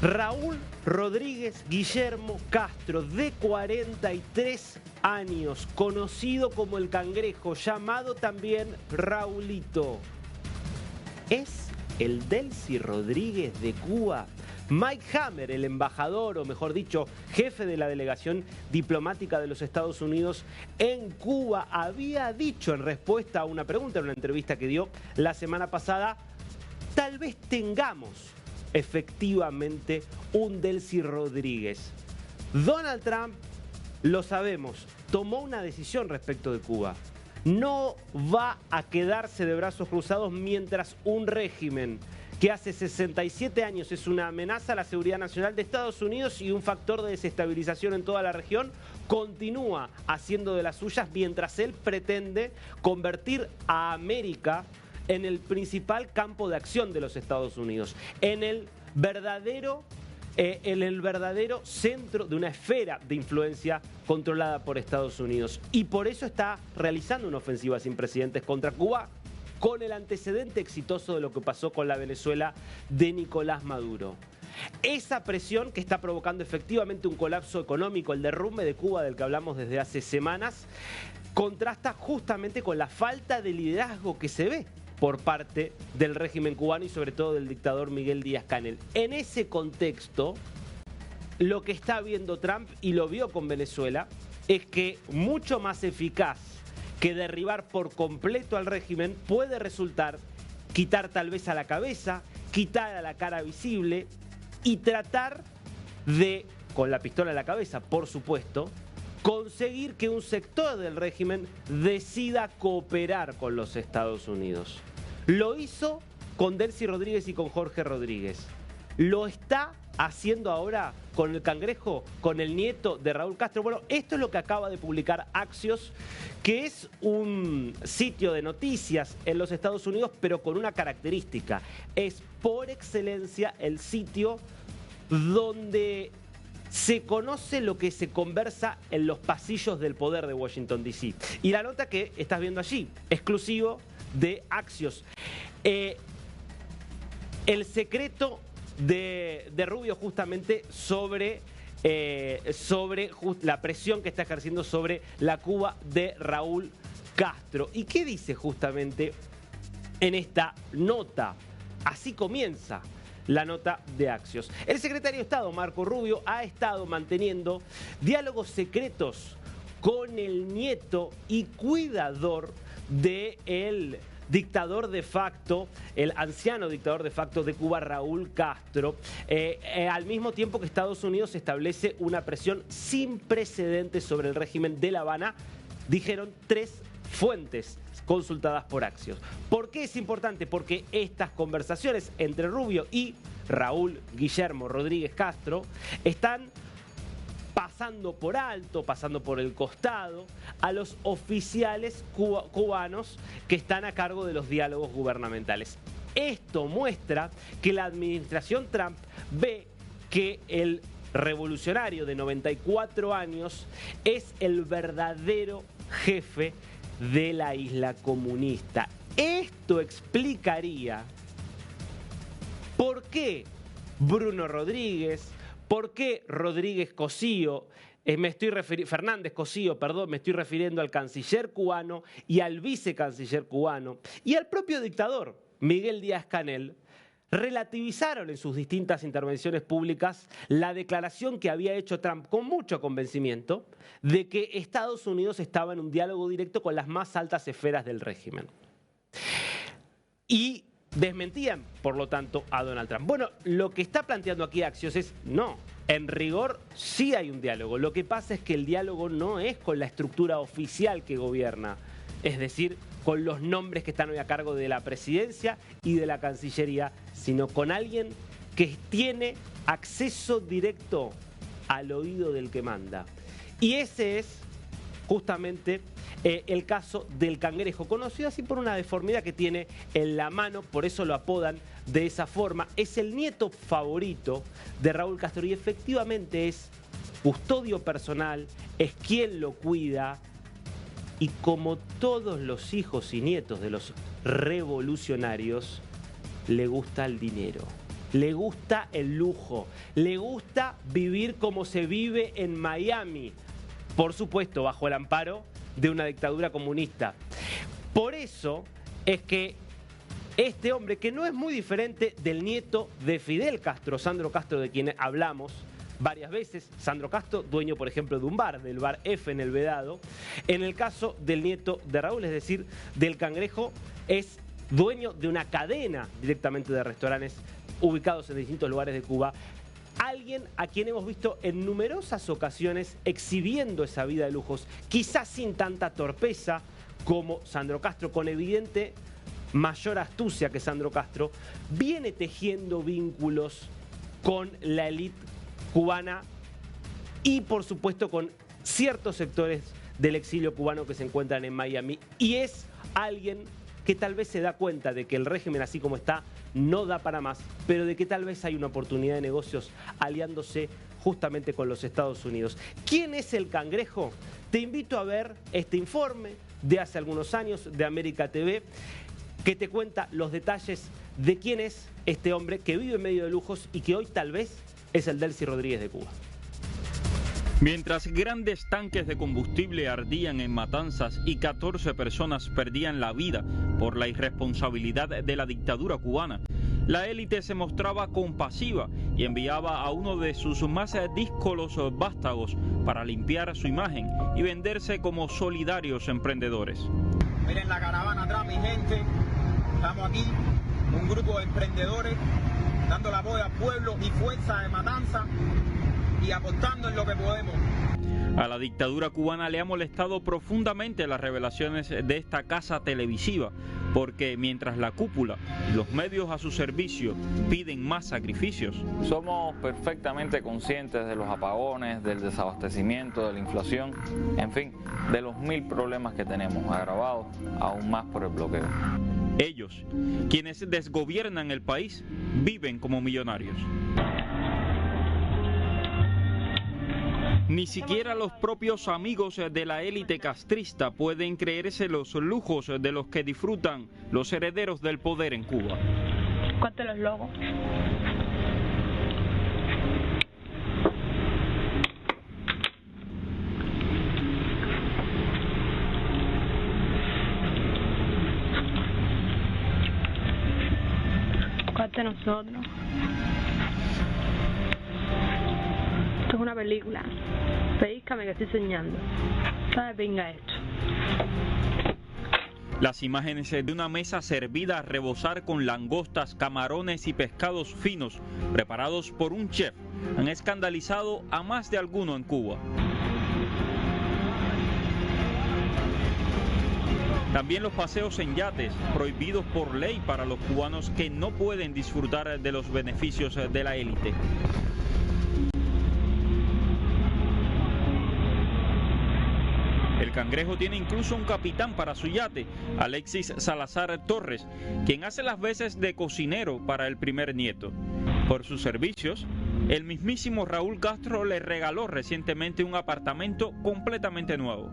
Raúl Rodríguez Guillermo Castro, de 43 años, conocido como el Cangrejo, llamado también Raulito. ¿Es el Delcy Rodríguez de Cuba? Mike Hammer, el embajador, o mejor dicho, jefe de la delegación diplomática de los Estados Unidos en Cuba, había dicho en respuesta a una pregunta en una entrevista que dio la semana pasada: tal vez tengamos efectivamente un Delcy Rodríguez. Donald Trump, lo sabemos, tomó una decisión respecto de Cuba. No va a quedarse de brazos cruzados mientras un régimen que hace 67 años es una amenaza a la seguridad nacional de Estados Unidos y un factor de desestabilización en toda la región, continúa haciendo de las suyas mientras él pretende convertir a América en el principal campo de acción de los Estados Unidos, en el verdadero centro de una esfera de influencia controlada por Estados Unidos. Y por eso está realizando una ofensiva sin precedentes contra Cuba, con el antecedente exitoso de lo que pasó con la Venezuela de Nicolás Maduro. Esa presión que está provocando efectivamente un colapso económico, el derrumbe de Cuba del que hablamos desde hace semanas, contrasta justamente con la falta de liderazgo que se ve por parte del régimen cubano y sobre todo del dictador Miguel Díaz-Canel. En ese contexto, lo que está viendo Trump, y lo vio con Venezuela, es que mucho más eficaz que derribar por completo al régimen puede resultar quitar tal vez a la cabeza, quitar a la cara visible y tratar de, con la pistola en la cabeza, por supuesto, conseguir que un sector del régimen decida cooperar con los Estados Unidos. Lo hizo con Delcy Rodríguez y con Jorge Rodríguez. Lo está haciendo ahora con el Cangrejo, con el nieto de Raúl Castro. Bueno, esto es lo que acaba de publicar Axios, que es un sitio de noticias en los Estados Unidos, pero con una característica. Es por excelencia el sitio donde se conoce lo que se conversa en los pasillos del poder de Washington, D.C. Y la nota que estás viendo allí, exclusivo de Axios. El secreto de Rubio justamente sobre la presión que está ejerciendo sobre la Cuba de Raúl Castro. ¿Y qué dice justamente en esta nota? Así comienza la nota de Axios. El secretario de Estado, Marco Rubio, ha estado manteniendo diálogos secretos con el nieto y cuidador del dictador de facto, el anciano dictador de facto de Cuba, Raúl Castro, al mismo tiempo que Estados Unidos establece una presión sin precedentes sobre el régimen de La Habana, dijeron 3 fuentes consultadas por Axios. ¿Por qué es importante? Porque estas conversaciones entre Rubio y Raúl Guillermo Rodríguez Castro están pasando por alto, pasando por el costado a los oficiales cubanos que están a cargo de los diálogos gubernamentales. Esto muestra que la administración Trump ve que el revolucionario de 94 años es el verdadero jefe de la isla comunista. Esto explicaría por qué Bruno Rodríguez, por qué Rodríguez Cosío, Fernández Cosío, perdón, me estoy refiriendo al canciller cubano y al vicecanciller cubano y al propio dictador Miguel Díaz-Canel, relativizaron en sus distintas intervenciones públicas la declaración que había hecho Trump con mucho convencimiento de que Estados Unidos estaba en un diálogo directo con las más altas esferas del régimen. Y desmentían, por lo tanto, a Donald Trump. Bueno, lo que está planteando aquí Axios es no. En rigor sí hay un diálogo. Lo que pasa es que el diálogo no es con la estructura oficial que gobierna, es decir, con los nombres que están hoy a cargo de la presidencia y de la Cancillería, sino con alguien que tiene acceso directo al oído del que manda. Y ese es justamente el caso del Cangrejo, conocido así por una deformidad que tiene en la mano, por eso lo apodan de esa forma. Es el nieto favorito de Raúl Castro y efectivamente es custodio personal, es quien lo cuida. Y como todos los hijos y nietos de los revolucionarios, le gusta el dinero. le gusta el lujo, le gusta vivir como se vive en Miami, por supuesto bajo el amparo de una dictadura comunista. Por eso es que este hombre, que no es muy diferente del nieto de Fidel Castro, Sandro Castro, de quien hablamos varias veces, Sandro Castro, dueño por ejemplo de un bar, del bar F en El Vedado, en el caso del nieto de Raúl, es decir, del Cangrejo, es dueño de una cadena directamente de restaurantes ubicados en distintos lugares de Cuba. Alguien a quien hemos visto en numerosas ocasiones exhibiendo esa vida de lujos, quizás sin tanta torpeza como Sandro Castro, con evidente mayor astucia que Sandro Castro, viene tejiendo vínculos con la élite cubana y por supuesto con ciertos sectores del exilio cubano que se encuentran en Miami. Y es alguien que tal vez se da cuenta de que el régimen así como está no da para más, pero de que tal vez hay una oportunidad de negocios aliándose justamente con los Estados Unidos. ¿Quién es el Cangrejo? Te invito a ver este informe de hace algunos años de América TV, que te cuenta los detalles de quién es este hombre que vive en medio de lujos y que hoy tal vez es el Delcy Rodríguez de Cuba. Mientras grandes tanques de combustible ardían en matanzas y 14 personas perdían la vida por la irresponsabilidad de la dictadura cubana, la élite se mostraba compasiva y enviaba a uno de sus más díscolos vástagos para limpiar su imagen y venderse como solidarios emprendedores. Miren la caravana atrás, mi gente. Estamos aquí, un grupo de emprendedores, dando la voz al pueblo y fuerza de matanza y apostando en lo que podemos. A la dictadura cubana le ha molestado profundamente las revelaciones de esta casa televisiva, porque mientras la cúpula y los medios a su servicio piden más sacrificios. Somos perfectamente conscientes de los apagones, del desabastecimiento, de la inflación, en fin, de los 1000 problemas que tenemos, agravados aún más por el bloqueo. Ellos, quienes desgobiernan el país, viven como millonarios. Ni siquiera los propios amigos de la élite castrista pueden creerse los lujos de los que disfrutan los herederos del poder en Cuba. ¿Cuánto los logos? ¿Cuánto nosotros? Esto es una película. Pedíscame que estoy soñando. ¿Sabes? Venga esto. Las imágenes de una mesa servida a rebosar con langostas, camarones y pescados finos preparados por un chef han escandalizado a más de alguno en Cuba. También los paseos en yates, prohibidos por ley para los cubanos que no pueden disfrutar de los beneficios de la élite. El Cangrejo tiene incluso un capitán para su yate, Alexis Salazar Torres, quien hace las veces de cocinero para el primer nieto. Por sus servicios, el mismísimo Raúl Castro le regaló recientemente un apartamento completamente nuevo.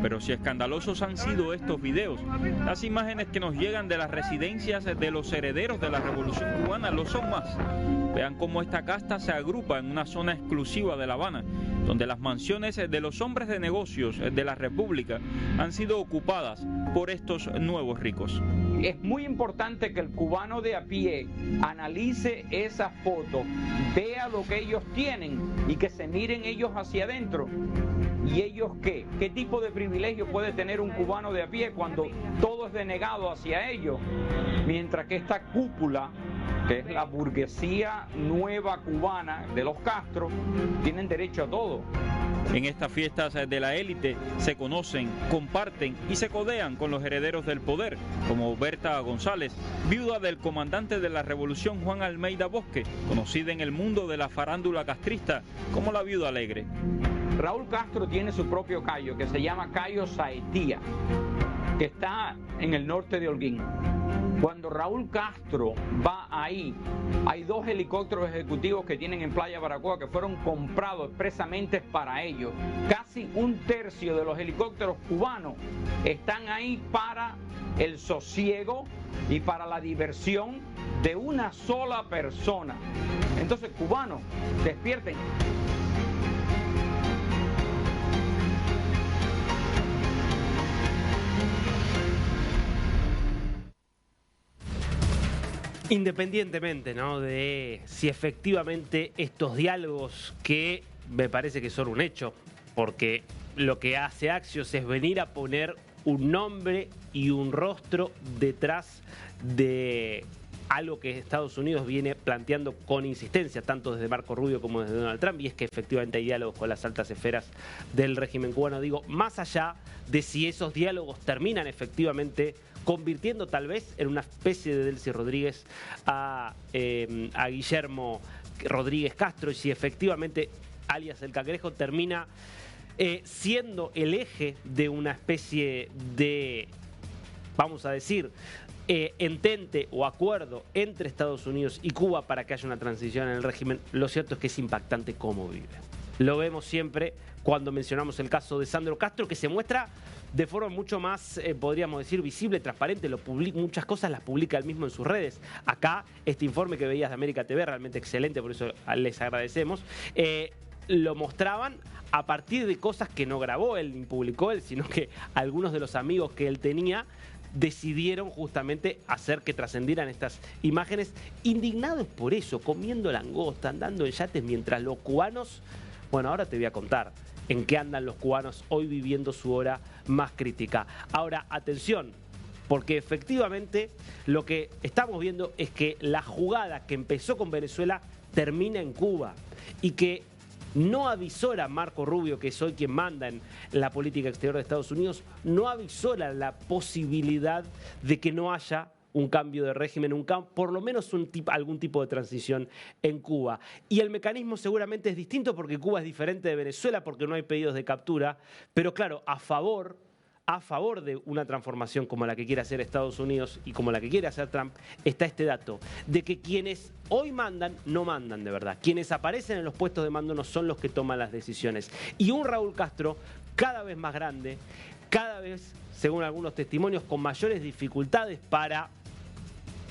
Pero si escandalosos han sido estos videos, las imágenes que nos llegan de las residencias de los herederos de la Revolución Cubana lo son más. Vean cómo esta casta se agrupa en una zona exclusiva de La Habana, donde las mansiones de los hombres de negocios de la República han sido ocupadas por estos nuevos ricos. Es muy importante que el cubano de a pie analice esa foto, vea lo que ellos tienen y que se miren ellos hacia adentro. ¿Y ellos qué? ¿Qué tipo de privilegio puede tener un cubano de a pie cuando todo es denegado hacia ellos? Mientras que esta cúpula, que es la burguesía nueva cubana de los Castro, tienen derecho a todo. En estas fiestas de la élite se conocen, comparten y se codean con los herederos del poder, como Berta González, viuda del comandante de la Revolución Juan Almeida Bosque, conocida en el mundo de la farándula castrista como la Viuda Alegre. Raúl Castro tiene su propio cayo, que se llama Cayo Saetía, que está en el norte de Holguín. Cuando Raúl Castro va ahí, hay 2 helicópteros ejecutivos que tienen en Playa Baracoa que fueron comprados expresamente para ellos. Casi 1/3 de los helicópteros cubanos están ahí para el sosiego y para la diversión de una sola persona. Entonces, cubanos, despierten. Independientemente, ¿no?, de si efectivamente estos diálogos, que me parece que son un hecho, porque lo que hace Axios es venir a poner un nombre y un rostro detrás de algo que Estados Unidos viene planteando con insistencia, tanto desde Marco Rubio como desde Donald Trump, y es que efectivamente hay diálogos con las altas esferas del régimen cubano. Digo, más allá de si esos diálogos terminan efectivamente convirtiendo tal vez en una especie de Delcy Rodríguez a Guillermo Rodríguez Castro, y si efectivamente alias el Cangrejo termina siendo el eje de una especie de, vamos a decir, entente o acuerdo entre Estados Unidos y Cuba para que haya una transición en el régimen. Lo cierto es que es impactante cómo vive. Lo vemos siempre cuando mencionamos el caso de Sandro Castro, que se muestra de forma mucho más, podríamos decir, visible, transparente. Muchas cosas las publica él mismo en sus redes. Acá, este informe que veías de América TV, realmente excelente, por eso les agradecemos, lo mostraban a partir de cosas que no grabó él ni publicó él, sino que algunos de los amigos que él tenía decidieron justamente hacer que trascendieran estas imágenes, indignados por eso, comiendo langosta, andando en yates, mientras los cubanos, bueno, ahora te voy a contar en qué andan los cubanos hoy viviendo su hora más crítica. Ahora, atención, porque efectivamente lo que estamos viendo es que la jugada que empezó con Venezuela termina en Cuba, y que no avisora Marco Rubio, que es hoy quien manda en la política exterior de Estados Unidos, no avisora la posibilidad de que no haya un cambio de régimen, por lo menos algún tipo de transición en Cuba. Y el mecanismo seguramente es distinto, porque Cuba es diferente de Venezuela, porque no hay pedidos de captura, pero claro, a favor de una transformación como la que quiere hacer Estados Unidos y como la que quiere hacer Trump, está este dato de que quienes hoy mandan, no mandan de verdad. Quienes aparecen en los puestos de mando no son los que toman las decisiones. Y un Raúl Castro cada vez más grande, cada vez, según algunos testimonios, con mayores dificultades para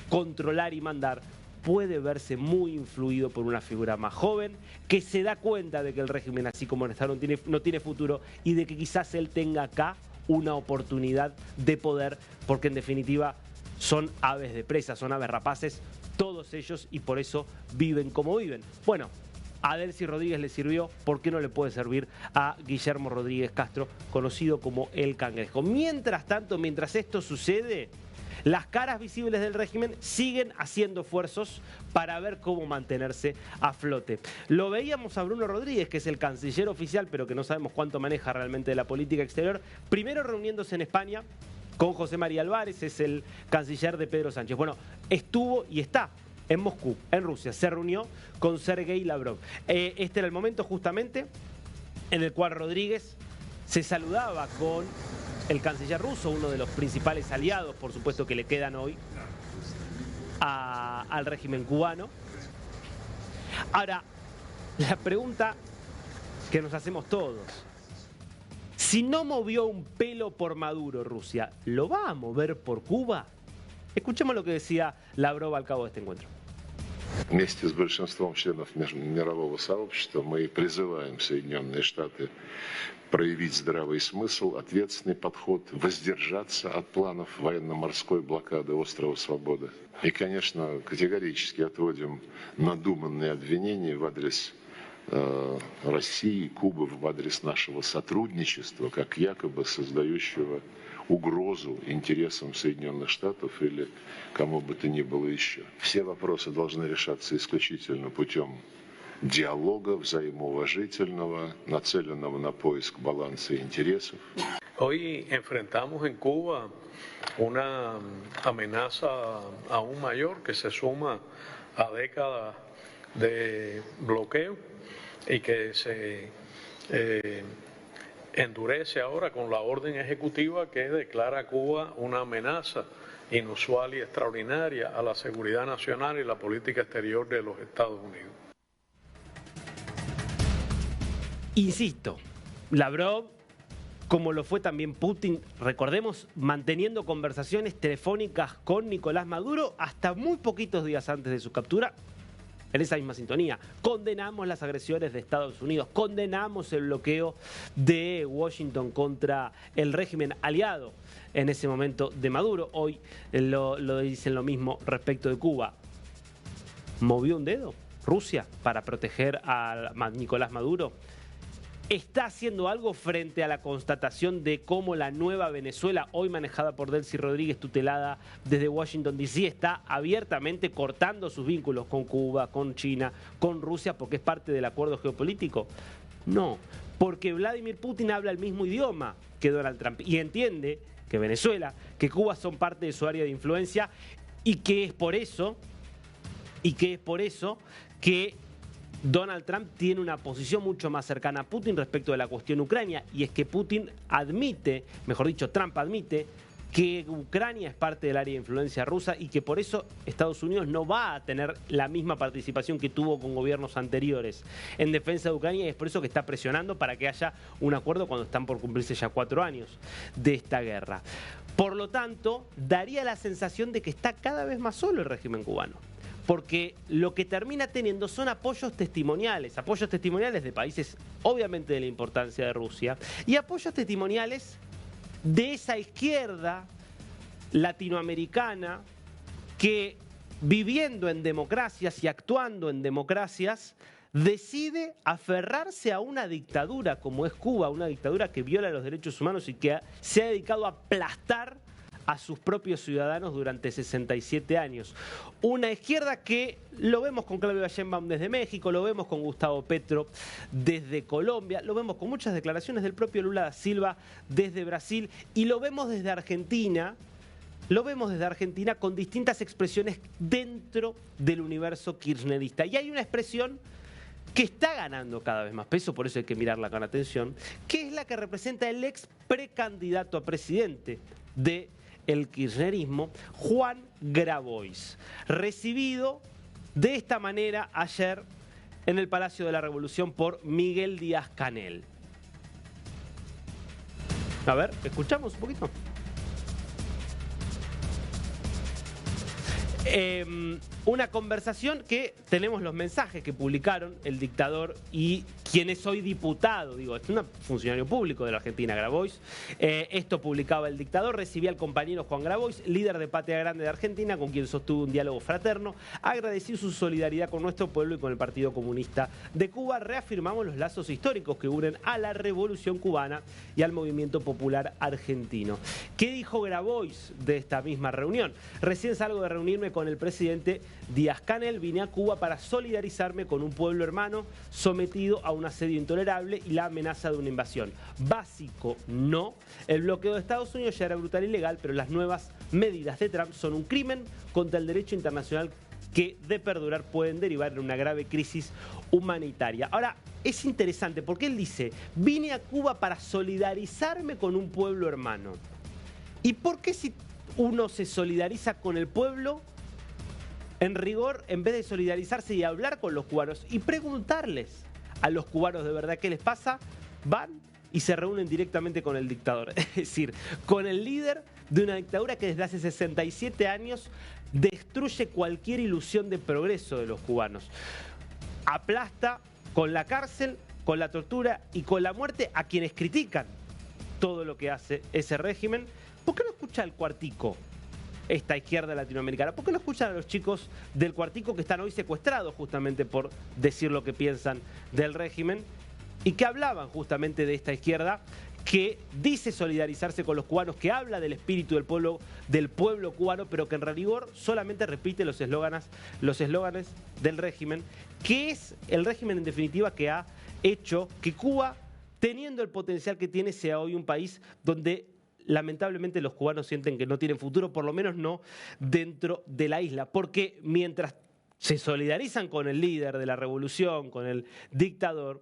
controlar y mandar, puede verse muy influido por una figura más joven, que se da cuenta de que el régimen, así como en Estado, no tiene futuro, y de que quizás él tenga acá una oportunidad de poder, porque en definitiva son aves de presa, son aves rapaces, todos ellos, y por eso viven como viven. Bueno, a Delcy Rodríguez le sirvió, ¿por qué no le puede servir a Guillermo Rodríguez Castro, conocido como el Cangrejo? Mientras tanto, mientras esto sucede, las caras visibles del régimen siguen haciendo esfuerzos para ver cómo mantenerse a flote. Lo veíamos a Bruno Rodríguez, que es el canciller oficial, pero que no sabemos cuánto maneja realmente de la política exterior, primero reuniéndose en España con José María Álvarez, es el canciller de Pedro Sánchez. Bueno, estuvo y está en Moscú, en Rusia, se reunió con Sergei Lavrov. Este era el momento justamente en el cual Rodríguez se saludaba con el canciller ruso, uno de los principales aliados, por supuesto, que le quedan hoy al régimen cubano. Ahora, la pregunta que nos hacemos todos: si no movió un pelo por Maduro Rusia, ¿lo va a mover por Cuba? Escuchemos lo que decía Lavrov al cabo de este encuentro. Вместе с большинством членов мирового сообщества мы призываем Соединенные Штаты проявить здравый смысл, ответственный подход, воздержаться от планов военно-морской блокады острова Свободы. И, конечно, категорически отводим надуманные обвинения в адрес России и Кубы, в адрес нашего сотрудничества, как якобы создающего угрозу интересам Соединенных Штатов или кому бы то ни было еще. Все вопросы должны решаться исключительно путем диалога взаимоуважительного, нацеленного на поиск баланса интересов. Hoy enfrentamos en Cuba una amenaza aún mayor que se suma a décadas de bloqueo y que se endurece ahora con la orden ejecutiva que declara a Cuba una amenaza inusual y extraordinaria a la seguridad nacional y la política exterior de los Estados Unidos. Insisto, Lavrov como lo fue también Putin, recordemos, manteniendo conversaciones telefónicas con Nicolás Maduro hasta muy poquitos días antes de su captura. En esa misma sintonía, condenamos las agresiones de Estados Unidos, condenamos el bloqueo de Washington contra el régimen aliado en ese momento de Maduro. Hoy lo dicen lo mismo respecto de Cuba. ¿Movió un dedo Rusia para proteger a Nicolás Maduro? ¿Está haciendo algo frente a la constatación de cómo la nueva Venezuela, hoy manejada por Delcy Rodríguez, tutelada desde Washington DC, está abiertamente cortando sus vínculos con Cuba, con China, con Rusia, porque es parte del acuerdo geopolítico? No, porque Vladimir Putin habla el mismo idioma que Donald Trump y entiende que Venezuela, que Cuba son parte de su área de influencia y que es por eso que Donald Trump tiene una posición mucho más cercana a Putin respecto de la cuestión Ucrania, y es que Putin admite, mejor dicho, Trump admite que Ucrania es parte del área de influencia rusa y que por eso Estados Unidos no va a tener la misma participación que tuvo con gobiernos anteriores en defensa de Ucrania, y es por eso que está presionando para que haya un acuerdo cuando están por cumplirse ya 4 años de esta guerra. Por lo tanto, daría la sensación de que está cada vez más solo el régimen cubano, porque lo que termina teniendo son apoyos testimoniales de países obviamente de la importancia de Rusia y apoyos testimoniales de esa izquierda latinoamericana que, viviendo en democracias y actuando en democracias, decide aferrarse a una dictadura como es Cuba, una dictadura que viola los derechos humanos y que se ha dedicado a aplastar a sus propios ciudadanos durante 67 años. Una izquierda que lo vemos con Claudia Sheinbaum desde México, lo vemos con Gustavo Petro desde Colombia, lo vemos con muchas declaraciones del propio Lula da Silva desde Brasil y lo vemos desde Argentina. Lo vemos desde Argentina con distintas expresiones dentro del universo kirchnerista. Y hay una expresión que está ganando cada vez más peso, por eso hay que mirarla con atención, que es la que representa el ex precandidato a presidente de el kirchnerismo, Juan Grabois, recibido de esta manera ayer en el Palacio de la Revolución por Miguel Díaz-Canel. A ver, escuchamos un poquito. Una conversación que tenemos los mensajes que publicaron el dictador y quien es hoy diputado, digo, es un funcionario público de la Argentina, Grabois. Esto publicaba el dictador, recibía al compañero Juan Grabois, líder de Patria Grande de Argentina, con quien sostuvo un diálogo fraterno, agradeció su solidaridad con nuestro pueblo y con el Partido Comunista de Cuba. Reafirmamos los lazos históricos que unen a la Revolución Cubana y al movimiento popular argentino. ¿Qué dijo Grabois de esta misma reunión? Recién salgo de reunirme con el presidente Díaz-Canel, vine a Cuba para solidarizarme con un pueblo hermano sometido a un asedio intolerable y la amenaza de una invasión. Básico, no. El bloqueo de Estados Unidos ya era brutal y ilegal, pero las nuevas medidas de Trump son un crimen contra el derecho internacional que, de perdurar, pueden derivar en una grave crisis humanitaria. Ahora, es interesante porque él dice, vine a Cuba para solidarizarme con un pueblo hermano. ¿Y por qué si uno se solidariza con el pueblo, en rigor, en vez de solidarizarse y hablar con los cubanos y preguntarles a los cubanos de verdad qué les pasa, van y se reúnen directamente con el dictador? Es decir, con el líder de una dictadura que desde hace 67 años destruye cualquier ilusión de progreso de los cubanos. Aplasta con la cárcel, con la tortura y con la muerte a quienes critican todo lo que hace ese régimen. ¿Por qué no escucha el Cuartico, esta izquierda latinoamericana? ¿Por qué no escuchan a los chicos del Cuartico que están hoy secuestrados justamente por decir lo que piensan del régimen y que hablaban justamente de esta izquierda que dice solidarizarse con los cubanos, que habla del espíritu del pueblo cubano, pero que en rigor solamente repite los eslóganes del régimen, que es el régimen en definitiva que ha hecho que Cuba, teniendo el potencial que tiene, sea hoy un país donde lamentablemente los cubanos sienten que no tienen futuro, por lo menos no dentro de la isla, porque mientras se solidarizan con el líder de la revolución, con el dictador,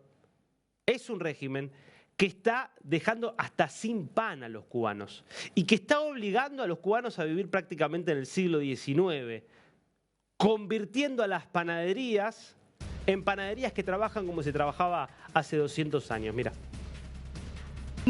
es un régimen que está dejando hasta sin pan a los cubanos y que está obligando a los cubanos a vivir prácticamente en el siglo XIX, convirtiendo a las panaderías en panaderías que trabajan como se trabajaba hace 200 años. Mira.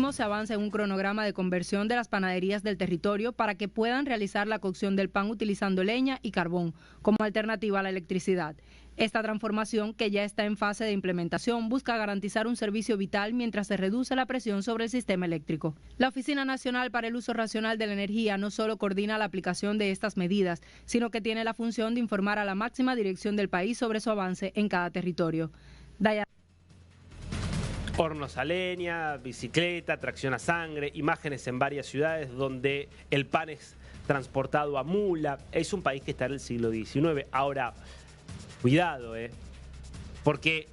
asimismo se avanza en un cronograma de conversión de las panaderías del territorio para que puedan realizar la cocción del pan utilizando leña y carbón como alternativa a la electricidad. Esta transformación, que ya está en fase de implementación, busca garantizar un servicio vital mientras se reduce la presión sobre el sistema eléctrico. La Oficina Nacional para el Uso Racional de la Energía no solo coordina la aplicación de estas medidas, sino que tiene la función de informar a la máxima dirección del país sobre su avance en cada territorio. Hornos a leña, bicicleta, tracción a sangre, imágenes en varias ciudades donde el pan es transportado a mula. Es un país que está en el siglo XIX. Ahora, cuidado, porque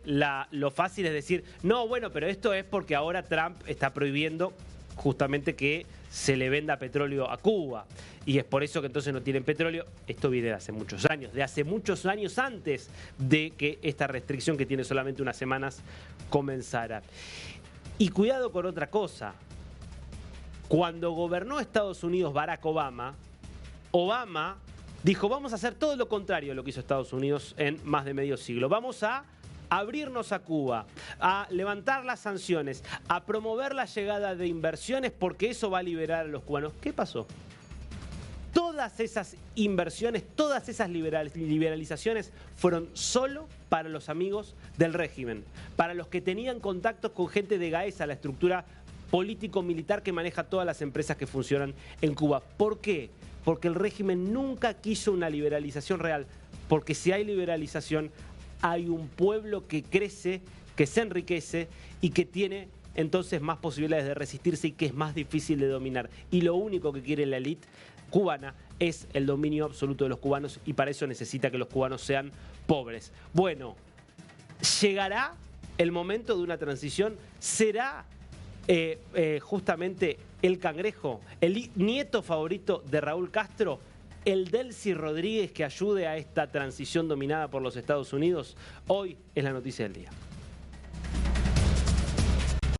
lo fácil es decir, no, bueno, pero esto es porque ahora Trump está prohibiendo justamente que se le venda petróleo a Cuba. Y es por eso que entonces no tienen petróleo. Esto viene de hace muchos años antes de que esta restricción, que tiene solamente unas semanas, comenzara. Y cuidado con otra cosa. Cuando gobernó Estados Unidos Barack Obama dijo, vamos a hacer todo lo contrario de lo que hizo Estados Unidos en más de medio siglo. Vamos a abrirnos a Cuba, a levantar las sanciones, a promover la llegada de inversiones porque eso va a liberar a los cubanos. ¿Qué pasó? Todas esas inversiones, todas esas liberalizaciones fueron solo para los amigos del régimen, para los que tenían contactos con gente de Gaesa, la estructura político-militar que maneja todas las empresas que funcionan en Cuba. ¿Por qué? Porque el régimen nunca quiso una liberalización real, porque si hay liberalización hay un pueblo que crece, que se enriquece y que tiene entonces más posibilidades de resistirse y que es más difícil de dominar. Y lo único que quiere la élite cubana es el dominio absoluto de los cubanos y para eso necesita que los cubanos sean pobres. Bueno, ¿llegará el momento de una transición? ¿Será justamente el Cangrejo, el nieto favorito de Raúl Castro, el Delcy Rodríguez que ayude a esta transición dominada por los Estados Unidos? Hoy es la noticia del día.